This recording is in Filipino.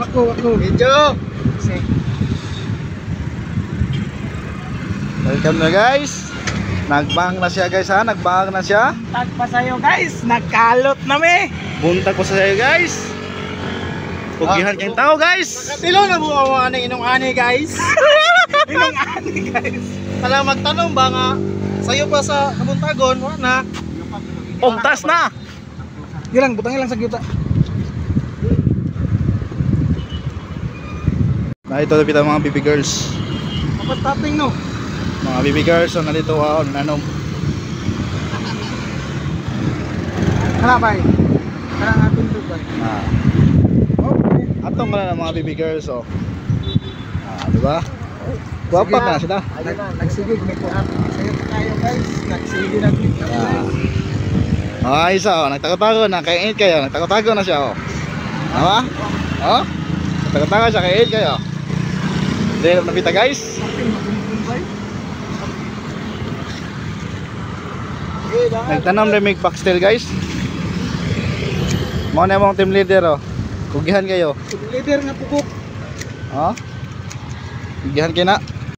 Ako. Video. Welcome na guys. Nagbang na siya guys ha. Nagbang na siya. Tag pa sa'yo guys. Nagkalot na me. Buntag ko sa iyo guys. Pugihan kayong tao guys. Katilo na mo ang inong ani guys. Inong ani guys. Kala magtanong ba nga sayo pa sa kabuntagon na. Taas na. Gilang butang ilang sa gyuta. Na ito napita mga baby girls. Dapat tapping no. Mga baby girls so nandito nanom. Kana bay. Kana atin to bay. Okay. Atong na mga baby girls oh. Di ba? Guwapa na sila. Ayun na, nagsigig may kuha. Sayo tayo guys. Nagsigig na. Isa oh, nagtago-tago na kay 8 kayo. Nagtago-tago na siya oh. Tama? Oh? Nagtago-tago siya kay 8 kayo. Dito napita guys. Nagtanong na may pastel guys. Mo na mong team leader oh. Kugihan kayo. Leader nga pugok. Oh? Kugihan kayo na.